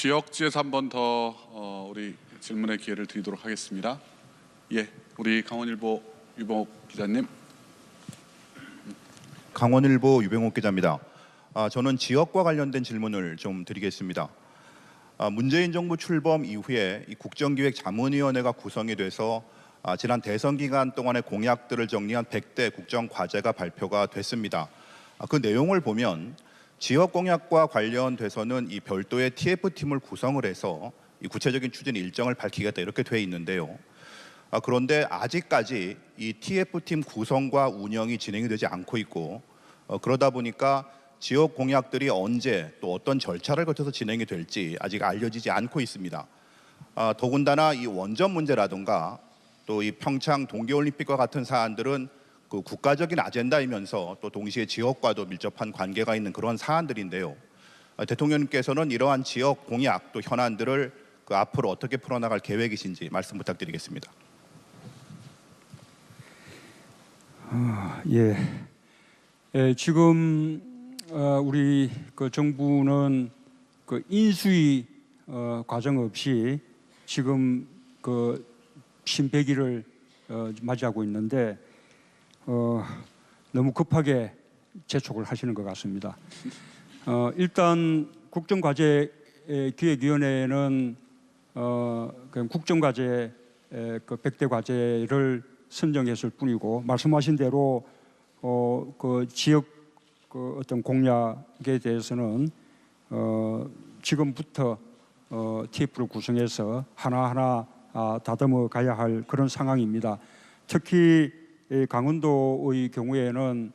지역지에서 한 번 더 우리 질문의 기회를 드리도록 하겠습니다. 예, 우리 강원일보 유병옥 기자님. 강원일보 유병옥 기자입니다. 저는 지역과 관련된 질문을 좀 드리겠습니다. 문재인 정부 출범 이후에 이 국정기획자문위원회가 구성이 돼서 지난 대선 기간 동안의 공약들을 정리한 100대 국정과제가 발표가 됐습니다. 그 내용을 보면 지역 공약과 관련돼서는 이 별도의 TF팀을 구성을 해서 이 구체적인 추진 일정을 밝히겠다 이렇게 돼 있는데요. 그런데 아직까지 이 TF팀 구성과 운영이 진행이 되지 않고 있고 그러다 보니까 지역 공약들이 언제 또 어떤 절차를 거쳐서 진행이 될지 아직 알려지지 않고 있습니다. 더군다나 이 원전 문제라든가 또 이 평창 동계올림픽과 같은 사안들은 그 국가적인 아젠다이면서 또 동시에 지역과도 밀접한 관계가 있는 그런 사안들인데요. 대통령님께서는 이러한 지역 공약 또 현안들을 그 앞으로 어떻게 풀어나갈 계획이신지 말씀 부탁드리겠습니다. 지금 우리 그 정부는 그 인수위 과정 없이 지금 그 신백일을 맞이하고 있는데 너무 급하게 재촉을 하시는 것 같습니다. 일단 국정과제기획위원회는 국정과제 그 100대 과제를 선정했을 뿐이고 말씀하신 대로 그 지역 그 어떤 공약에 대해서는 지금부터 TF를 구성해서 하나하나 다듬어 가야 할 그런 상황입니다. 특히 강원도의 경우에는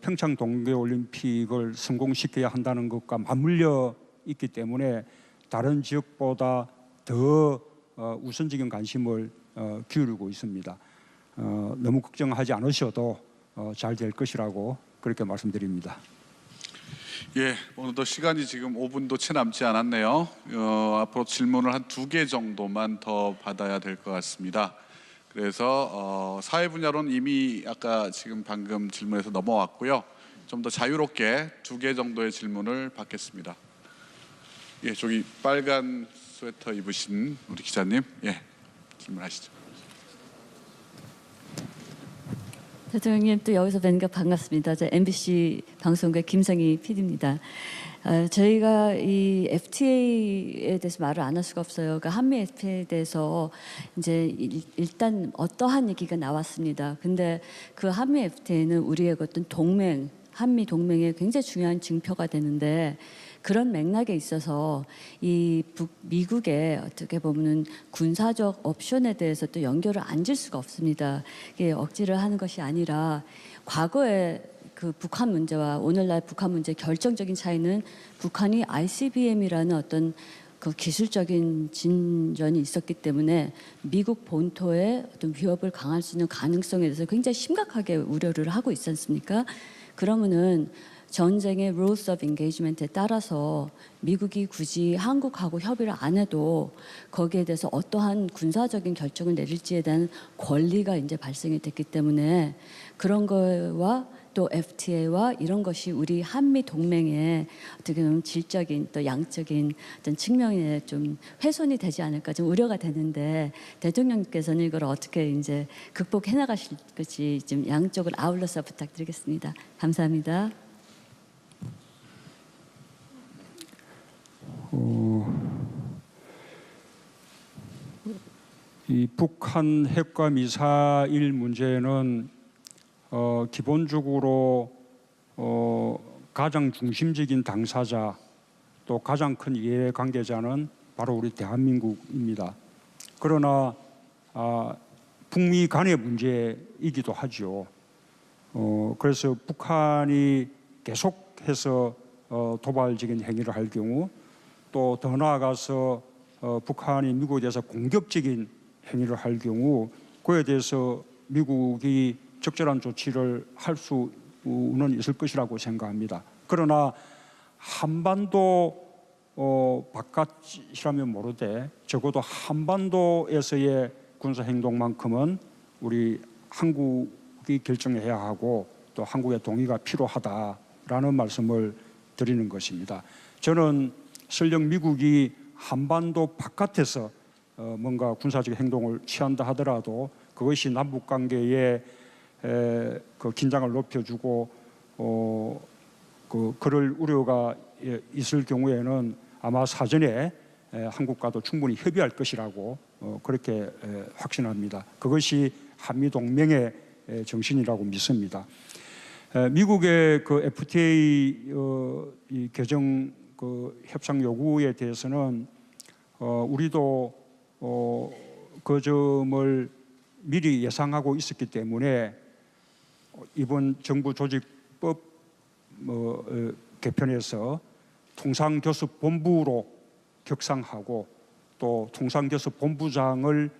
평창 동계올림픽을 성공시켜야 한다는 것과 맞물려 있기 때문에 다른 지역보다 더 우선적인 관심을 기울이고 있습니다. 너무 걱정하지 않으셔도 잘 될 것이라고 그렇게 말씀드립니다. 예, 오늘도 시간이 지금 5분도 채 남지 않았네요. 앞으로 질문을 한 2개 정도만 더 받아야 될 것 같습니다. 그래서 사회 분야로는 이미 아까 지금 방금 질문에서 넘어왔고요. 좀 더 자유롭게 2개 정도의 질문을 받겠습니다. 예, 저기 빨간 스웨터 입으신 우리 기자님, 예, 질문하시죠. 대통령님 또 여기서 뵈니까 반갑습니다. 저 MBC 방송국의 김성희 PD입니다. 저희가 이 FTA에 대해서 말을 안 할 수가 없어요. 그러니까 한미 FTA에 대해서 이제 일단 어떠한 얘기가 나왔습니다. 근데 그 한미 FTA는 우리의 어떤 동맹, 한미 동맹의 굉장히 중요한 증표가 되는데 그런 맥락에 있어서 이 미국의 어떻게 보면 군사적 옵션에 대해서 또 연결을 안 질 수가 없습니다. 이게 억지를 하는 것이 아니라 과거에 그 북한 문제와 오늘날 북한 문제의 결정적인 차이는 북한이 ICBM이라는 어떤 그 기술적인 진전이 있었기 때문에 미국 본토의 어떤 위협을 강할 수 있는 가능성에 대해서 굉장히 심각하게 우려를 하고 있지 않습니까? 그러면은 전쟁의 rules of engagement에 따라서 미국이 굳이 한국하고 협의를 안 해도 거기에 대해서 어떠한 군사적인 결정을 내릴지에 대한 권리가 이제 발생이 됐기 때문에 그런 거와 또 FTA와 이런 것이 우리 한미 동맹의 어떻게 보면 질적인 또 양적인 어떤 측면에 좀 훼손이 되지 않을까 좀 우려가 되는데 대통령께서는 이걸 어떻게 이제 극복해 나가실 것이 좀 양쪽을 아울러서 부탁드리겠습니다. 감사합니다. 이 북한 핵과 미사일 문제는 기본적으로 가장 중심적인 당사자 또 가장 큰 이해관계자는 바로 우리 대한민국입니다. 그러나 북미 간의 문제이기도 하죠. 그래서 북한이 계속해서 도발적인 행위를 할 경우 또 더 나아가서 북한이 미국에 대해서 공격적인 행위를 할 경우 그에 대해서 미국이 적절한 조치를 할 수는 있을 것이라고 생각합니다. 그러나 한반도 바깥이라면 모르되 적어도 한반도에서의 군사행동만큼은 우리 한국이 결정해야 하고 또 한국의 동의가 필요하다라는 말씀을 드리는 것입니다. 저는 설령 미국이 한반도 바깥에서 뭔가 군사적 행동을 취한다 하더라도 그것이 남북 관계에 그 긴장을 높여주고 그럴 우려가 있을 경우에는 아마 사전에 한국과도 충분히 협의할 것이라고 그렇게 확신합니다. 그것이 한미 동맹의 정신이라고 믿습니다. 미국의 그 FTA 이 개정 그 협상 요구에 대해서는 우리도 그 점을 미리 예상하고 있었기 때문에 이번 정부 조직법 개편에서 통상교섭본부로 격상하고 또 통상교섭본부장을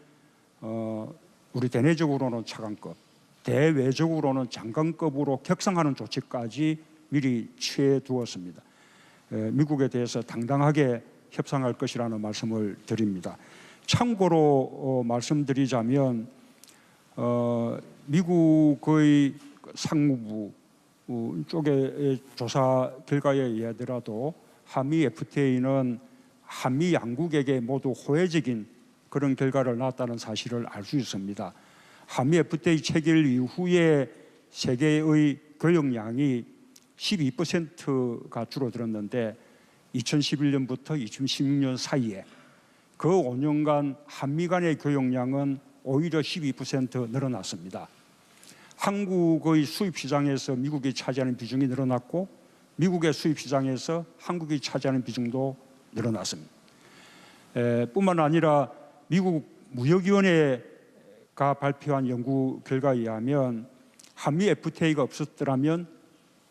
우리 대내적으로는 차관급, 대외적으로는 장관급으로 격상하는 조치까지 미리 취해 두었습니다. 미국에 대해서 당당하게 협상할 것이라는 말씀을 드립니다. 참고로 말씀드리자면 미국의 상무부 쪽의 조사 결과에 의하더라도 한미 FTA는 한미 양국에게 모두 호혜적인 그런 결과를 낳았다는 사실을 알 수 있습니다. 한미 FTA 체결 이후에 세계의 교역량이 12%가 줄어들었는데 2011년부터 2016년 사이에 그 5년간 한미 간의 교역량은 오히려 12% 늘어났습니다. 한국의 수입 시장에서 미국이 차지하는 비중이 늘어났고 미국의 수입 시장에서 한국이 차지하는 비중도 늘어났습니다. 뿐만 아니라 미국 무역위원회가 발표한 연구 결과에 의하면 한미 FTA가 없었더라면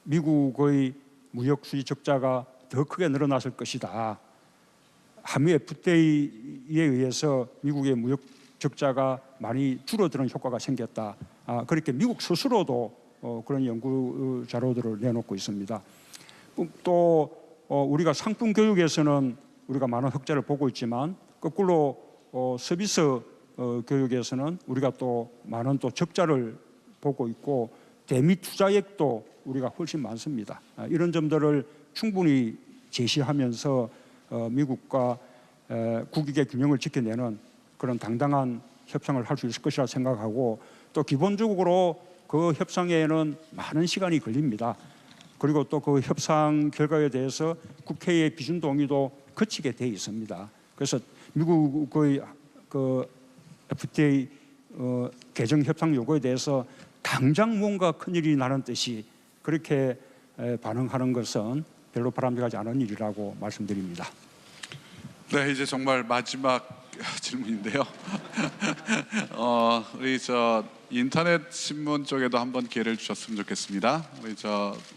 미국의 무역 수지 적자가 더 크게 늘어났을 것이다. 한미 FTA에 의해서 미국의 무역 적자가 많이 줄어드는 효과가 생겼다. 그렇게 미국 스스로도 그런 연구 자료들을 내놓고 있습니다. 또 우리가 상품 교육에서는 우리가 많은 흑자를 보고 있지만 거꾸로 서비스 교육에서는 우리가 또 많은 또 적자를 보고 있고 대미 투자액도 우리가 훨씬 많습니다. 이런 점들을 충분히 제시하면서 미국과 국익의 균형을 지켜내는 그런 당당한 협상을 할 수 있을 것이라 생각하고 또 기본적으로 그 협상에는 많은 시간이 걸립니다. 그리고 또 그 협상 결과에 대해서 국회의 비준 동의도 거치게 돼 있습니다. 그래서 미국의 그 FTA 개정 협상 요구에 대해서 당장 뭔가 큰일이 나는 듯이 그렇게 반응하는 것은 별로 바람직하지 않은 일이라고 말씀드립니다. 네, 이제 정말 마지막 질문인데요. 우리 인터넷 신문 쪽에도 한번 기회를 주셨으면 좋겠습니다.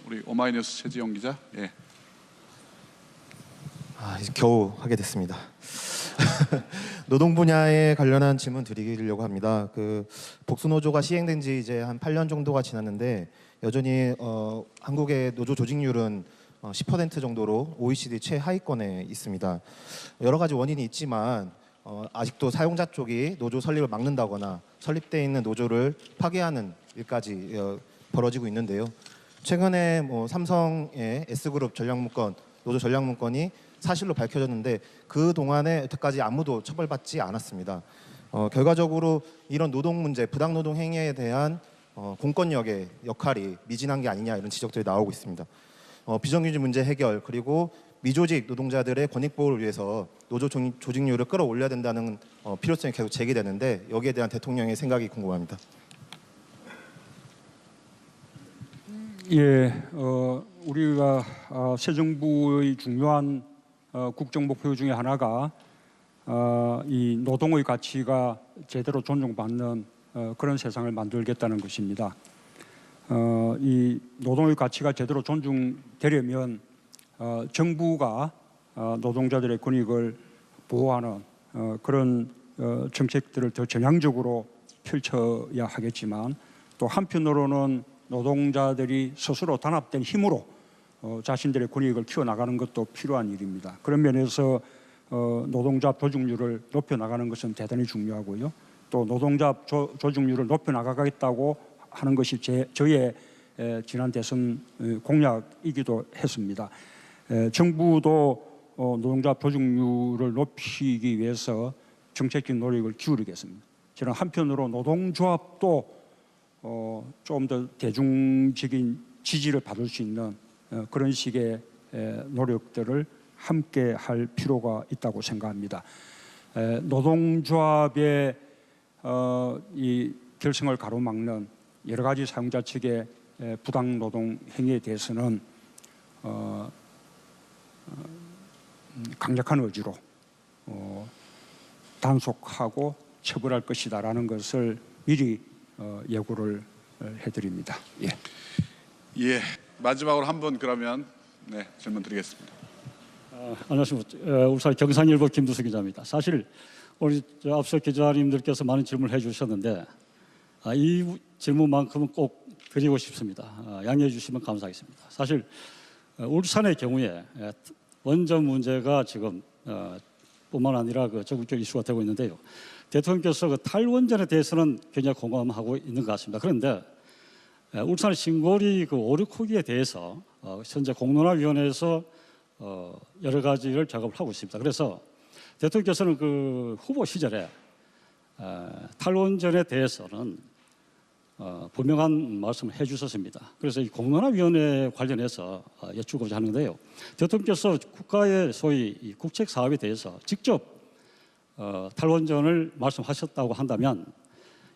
우리 오마이뉴스 최지용 기자. 예. 이제 겨우 하게 됐습니다. 노동 분야에 관련한 질문 드리려고 합니다. 그 복수노조가 시행된 지 이제 한 8년 정도가 지났는데 여전히 한국의 노조 조직률은 10% 정도로 OECD 최하위권에 있습니다. 여러 가지 원인이 있지만 아직도 사용자 쪽이 노조 설립을 막는다거나 설립되어 있는 노조를 파괴하는 일까지 벌어지고 있는데요. 최근에 삼성의 S그룹 전략문건, 노조 전략문건이 사실로 밝혀졌는데 그 동안에 여태까지 아무도 처벌받지 않았습니다. 결과적으로 이런 노동 문제, 부당노동 행위에 대한 공권력의 역할이 미진한 게 아니냐 이런 지적들이 나오고 있습니다. 비정규직 문제 해결 그리고 미조직 노동자들의 권익 보호를 위해서 노조 조직률을 끌어올려야 된다는 필요성이 계속 제기되는데 여기에 대한 대통령의 생각이 궁금합니다. 예, 우리가 새 정부의 중요한 국정 목표 중에 하나가 이 노동의 가치가 제대로 존중받는 그런 세상을 만들겠다는 것입니다. 이 노동의 가치가 제대로 존중되려면 정부가 노동자들의 권익을 보호하는 그런 정책들을 더 전향적으로 펼쳐야 하겠지만 또 한편으로는 노동자들이 스스로 단합된 힘으로 자신들의 권익을 키워나가는 것도 필요한 일입니다. 그런 면에서 노동자 조직률을 높여나가는 것은 대단히 중요하고요. 또 노동자 조직률을 높여나가겠다고 하는 것이 저의 지난 대선 공약이기도 했습니다. 정부도 노동자 보직률을 높이기 위해서 정책적 노력을 기울이겠습니다. 저는 한편으로 노동조합도 좀 더 대중적인 지지를 받을 수 있는 그런 식의 노력들을 함께 할 필요가 있다고 생각합니다. 노동조합의 이 결성을 가로막는 여러 가지 사용자 측의 부당 노동 행위에 대해서는 강력한 의지로 단속하고 처벌할 것이다라는 것을 미리 예고를 해드립니다. 예. 예, 마지막으로 한 분 그러면 질문 드리겠습니다. 안녕하십니까. 울산 경상일보 김두수 기자입니다. 사실 우리 앞서 기자님들께서 많은 질문을 해주셨는데 이 질문만큼은 꼭 드리고 싶습니다. 양해해 주시면 감사하겠습니다. 사실 울산의 경우에 원전 문제가 지금 뿐만 아니라 그 전국적 이슈가 되고 있는데요. 대통령께서 그 탈원전에 대해서는 굉장히 공감하고 있는 것 같습니다. 그런데 울산 신고리 그 오류코기에 대해서 현재 공론화위원회에서 여러 가지를 작업을 하고 있습니다. 그래서 대통령께서는 그 후보 시절에 탈원전에 대해서는 분명한 말씀을 해주셨습니다. 그래서 이 공론화위원회 관련해서 여쭈고자 하는데요. 대통령께서 국가의 소위 이 국책 사업에 대해서 직접 탈원전을 말씀하셨다고 한다면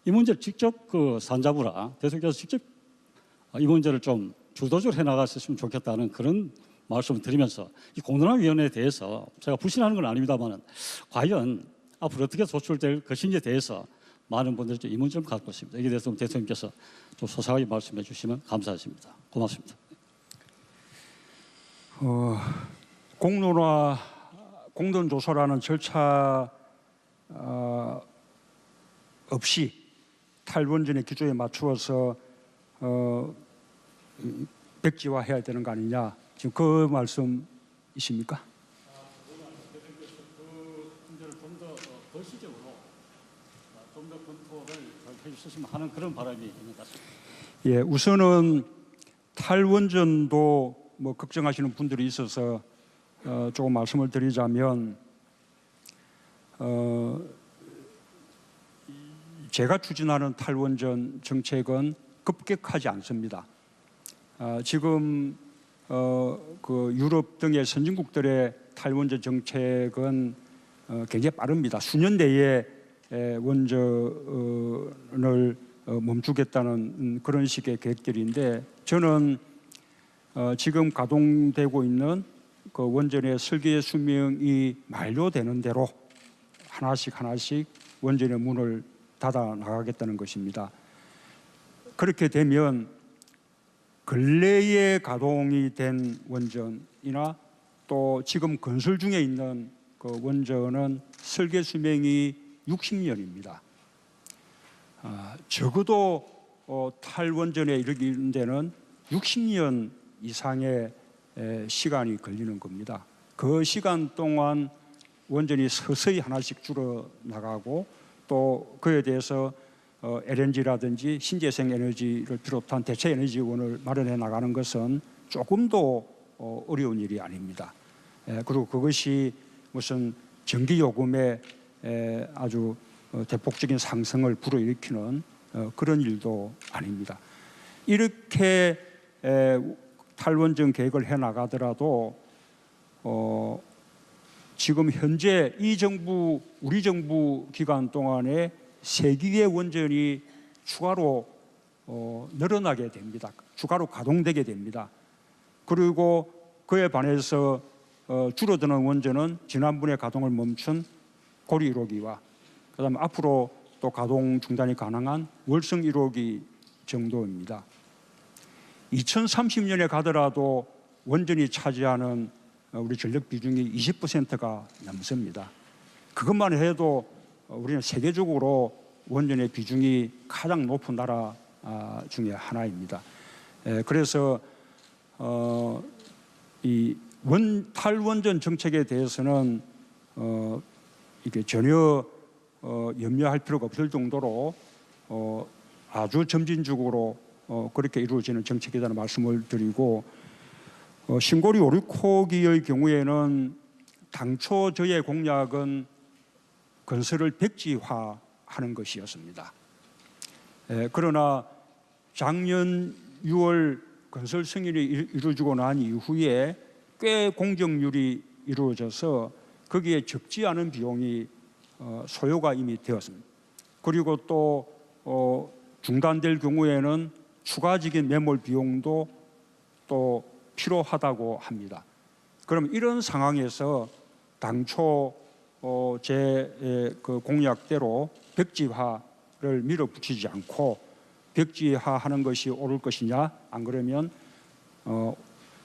이 문제를 직접 그 산자부라 대통령께서 직접 이 문제를 좀 주도적으로 해나갔으면 좋겠다는 그런 말씀을 드리면서 이 공론화위원회에 대해서 제가 불신하는 건 아닙니다만 과연 앞으로 어떻게 소출될 것인지에 대해서 많은 분들이 좀 의문점을 갖고 있습니다. 여기에 대해서 대통령께서 좀 소상하게 말씀해 주시면 감사하십니다. 고맙습니다. 공론화 공론조사라는 절차 없이 탈원전의 기조에 맞추어서 백지화해야 되는 거 아니냐, 지금 그 말씀이십니까? 그 문제를 좀 더 거시적으로 좀 더 검토를 해주셨으면 하는 그런 바람이 있는 것 같습니다. 예, 우선은 탈원전도 뭐 걱정하시는 분들이 있어서 조금 말씀을 드리자면 제가 추진하는 탈원전 정책은 급격하지 않습니다. 지금 그 유럽 등의 선진국들의 탈원전 정책은 굉장히 빠릅니다. 수년 내에 원전을 멈추겠다는 그런 식의 계획들인데, 저는 지금 가동되고 있는 그 원전의 설계 수명이 만료되는 대로 하나씩 원전의 문을 닫아 나가겠다는 것입니다. 그렇게 되면 근래에 가동이 된 원전이나 또 지금 건설 중에 있는 그 원전은 설계 수명이 60년입니다. 적어도 탈원전에 이르기는 데는 60년 이상의 시간이 걸리는 겁니다. 그 시간 동안 원전이 서서히 하나씩 줄어나가고 또 그에 대해서 LNG라든지 신재생 에너지를 비롯한 대체 에너지원을 마련해 나가는 것은 조금도 어려운 일이 아닙니다. 그리고 그것이 무슨 전기 요금의 아주 대폭적인 상승을 불어일으키는 그런 일도 아닙니다. 이렇게 탈원전 계획을 해 나가더라도 지금 현재 이 정부, 우리 정부 기간 동안에 3기의 원전이 추가로 늘어나게 됩니다. 추가로 가동되게 됩니다. 그리고 그에 반해서 줄어드는 원전은 지난번에 가동을 멈춘 고리 1호기와 그다음에 앞으로 또 가동 중단이 가능한 월성 1호기 정도입니다. 2030년에 가더라도 원전이 차지하는 우리 전력 비중이 20%가 넘습니다. 그것만 해도 우리는 세계적으로 원전의 비중이 가장 높은 나라 중에 하나입니다. 그래서 이 탈원전 정책에 대해서는 이게 전혀 염려할 필요가 없을 정도로 아주 점진적으로 그렇게 이루어지는 정책이라는 말씀을 드리고, 신고리 오류코기의 경우에는 당초 저의 공약은 건설을 백지화하는 것이었습니다. 그러나 작년 6월 건설 승인이 이루어지고 난 이후에 꽤 공정률이 이루어져서 거기에 적지 않은 비용이 소요가 이미 되었습니다. 그리고 또 중단될 경우에는 추가적인 매몰 비용도 또 필요하다고 합니다. 그럼 이런 상황에서 당초 제 그 공약대로 백지화를 밀어붙이지 않고 백지화하는 것이 옳을 것이냐, 안 그러면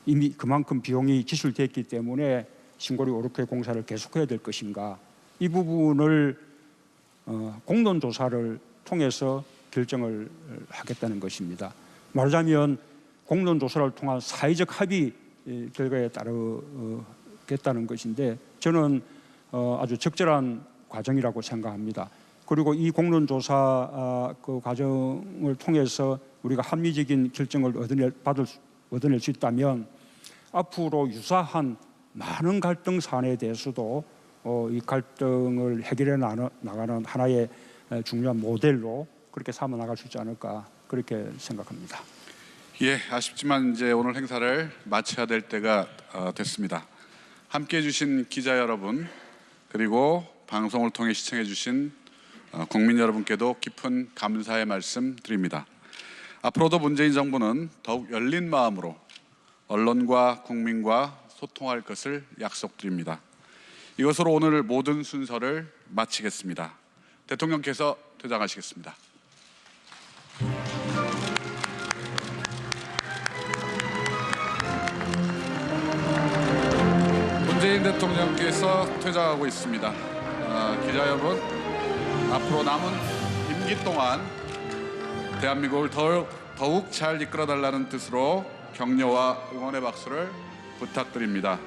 이미 그만큼 비용이 지출됐기 때문에 신고리 오르케 공사를 계속해야 될 것인가, 이 부분을 공론조사를 통해서 결정을 하겠다는 것입니다. 말하자면 공론조사를 통한 사회적 합의 결과에 따르겠다는 것인데, 저는 아주 적절한 과정이라고 생각합니다. 그리고 이 공론조사 그 과정을 통해서 우리가 합리적인 결정을 얻어낼 수 있다면 앞으로 유사한 많은 갈등 사안에 대해서도 이 갈등을 해결해 나가는 하나의 중요한 모델로 그렇게 삼아 나갈 수 있지 않을까, 그렇게 생각합니다. 예, 아쉽지만 이제 오늘 행사를 마쳐야 될 때가 됐습니다. 함께해 주신 기자 여러분, 그리고 방송을 통해 시청해 주신 국민 여러분께도 깊은 감사의 말씀 드립니다. 앞으로도 문재인 정부는 더욱 열린 마음으로 언론과 국민과 소통할 것을 약속드립니다. 이것으로 오늘 모든 순서를 마치겠습니다. 대통령께서 퇴장하시겠습니다. 문재인 대통령께서 퇴장하고 있습니다. 기자 여러분, 앞으로 남은 임기 동안 대한민국을 더욱 잘 이끌어달라는 뜻으로 격려와 응원의 박수를 부탁드립니다.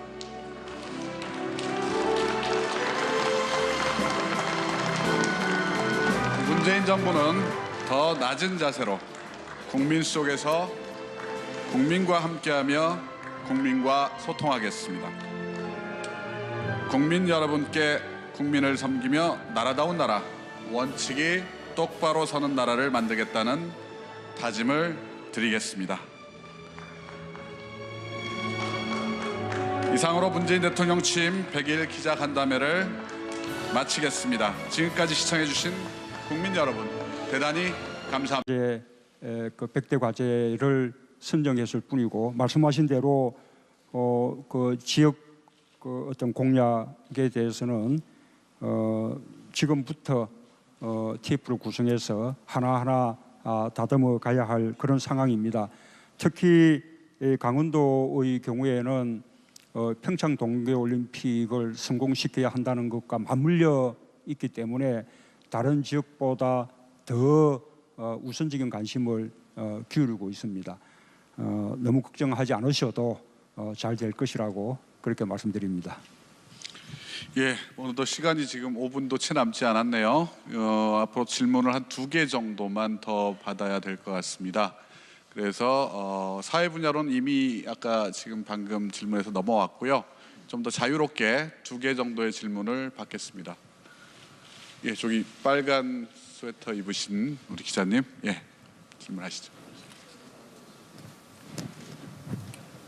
문재인 정부는 더 낮은 자세로 국민 속에서 국민과 함께하며 국민과 소통하겠습니다. 국민 여러분께 국민을 섬기며 나라다운 나라, 원칙이 똑바로 서는 나라를 만들겠다는 다짐을 드리겠습니다. 이상으로 문재인 대통령 취임 100일 기자간담회를 마치겠습니다. 지금까지 시청해주신 국민 여러분, 대단히 감사합니다. 이제 그 100대 과제를 선정했을 뿐이고, 말씀하신 대로 그 지역 그 어떤 공약에 대해서는 지금부터 TF를 구성해서 하나하나 다듬어 가야 할 그런 상황입니다. 특히 강원도의 경우에는 평창 동계올림픽을 성공시켜야 한다는 것과 맞물려 있기 때문에 다른 지역보다 더 우선적인 관심을 기울이고 있습니다. 너무 걱정하지 않으셔도 잘 될 것이라고 그렇게 말씀드립니다. 예, 오늘도 시간이 지금 5분도 채 남지 않았네요. 앞으로 질문을 한 2개 정도만 더 받아야 될 것 같습니다. 그래서 사회 분야로는 이미 아까 지금 방금 질문에서 넘어왔고요. 좀 더 자유롭게 2개 정도의 질문을 받겠습니다. 예, 저기 빨간 스웨터 입으신 우리 기자님, 예, 질문하시죠.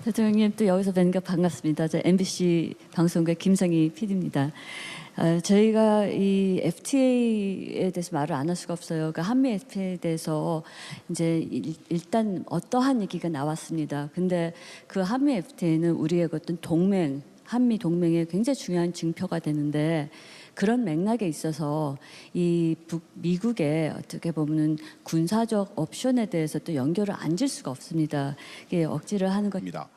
대통령님, 또 여기서 뵈니까 반갑습니다. 저 MBC 방송국의 김성희 PD입니다. 저희가 이 FTA에 대해서 말을 안 할 수가 없어요. 그러니까 한미 FTA에 대해서 이제 일단 어떠한 얘기가 나왔습니다. 근데 그 한미 FTA는 우리의 어떤 동맹, 한미 동맹의 굉장히 중요한 증표가 되는데, 그런 맥락에 있어서 이 미국의 어떻게 보면 군사적 옵션에 대해서 또 연결을 안 질 수가 없습니다. 이게 억지를 하는 입니다.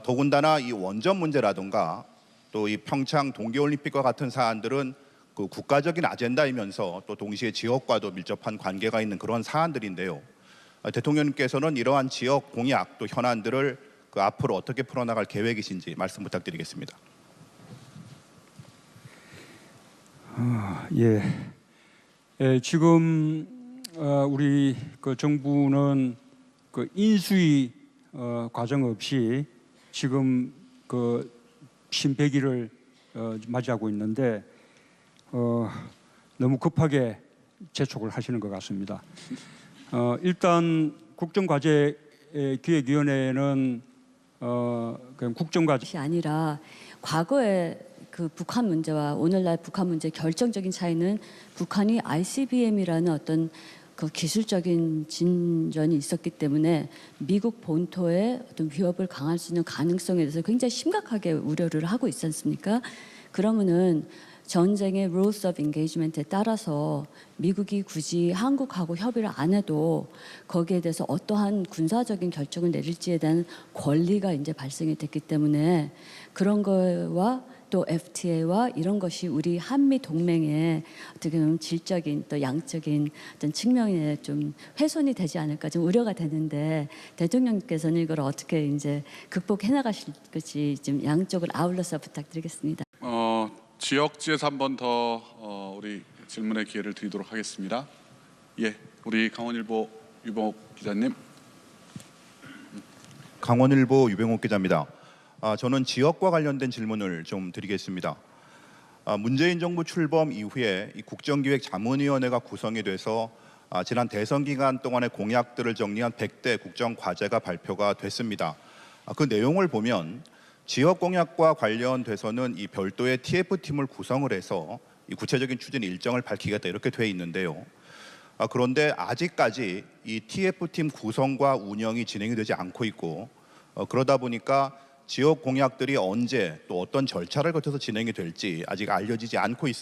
더군다나 이 원전 문제라든가 또 이 평창 동계올림픽과 같은 사안들은 그 국가적인 아젠다이면서 또 동시에 지역과도 밀접한 관계가 있는 그런 사안들인데요. 대통령님께서는 이러한 지역 공약 또 현안들을 그 앞으로 어떻게 풀어나갈 계획이신지 말씀 부탁드리겠습니다. 지금 우리 그 정부는 그 인수위 과정 없이 지금 그 신백일을 맞이하고 있는데 너무 급하게 재촉을 하시는 것 같습니다. 일단 국정과제기획위원회는 그냥 국정과제 것이 아니라 과거에 그 북한 문제와 오늘날 북한 문제의 결정적인 차이는 북한이 ICBM이라는 어떤 그 기술적인 진전이 있었기 때문에 미국 본토에 어떤 위협을 강할 수 있는 가능성에 대해서 굉장히 심각하게 우려를 하고 있지 않습니까? 그러면은 전쟁의 rules of engagement에 따라서 미국이 굳이 한국하고 협의를 안 해도 거기에 대해서 어떠한 군사적인 결정을 내릴지에 대한 권리가 이제 발생이 됐기 때문에 그런 거와 또 FTA와 이런 것이 우리 한미 동맹의 어떻게 보면 질적인 또 양적인 어떤 측면에 좀 훼손이 되지 않을까 좀 우려가 되는데 대통령께서는 이걸 어떻게 이제 극복해 나가실 것이 좀 양쪽을 아울러서 부탁드리겠습니다. 지역지에서 한 번 더 우리 질문의 기회를 드리도록 하겠습니다. 예, 우리 강원일보 유병옥 기자님. 강원일보 유병옥 기자입니다. 저는 지역과 관련된 질문을 좀 드리겠습니다. 문재인 정부 출범 이후에 이 국정기획자문위원회가 구성이 돼서 지난 대선 기간 동안의 공약들을 정리한 100대 국정과제가 발표가 됐습니다. 그 내용을 보면 지역 공약과 관련돼서는 이 별도의 TF팀을 구성을 해서 이 구체적인 추진 일정을 밝히겠다 이렇게 돼 있는데요. 그런데 아직까지 이 TF팀 구성과 운영이 진행이 되지 않고 있고 그러다 보니까 지역 공약들이 언제 또 어떤 절차를 거쳐서 진행이 될지 아직 알려지지 않고 있습니다.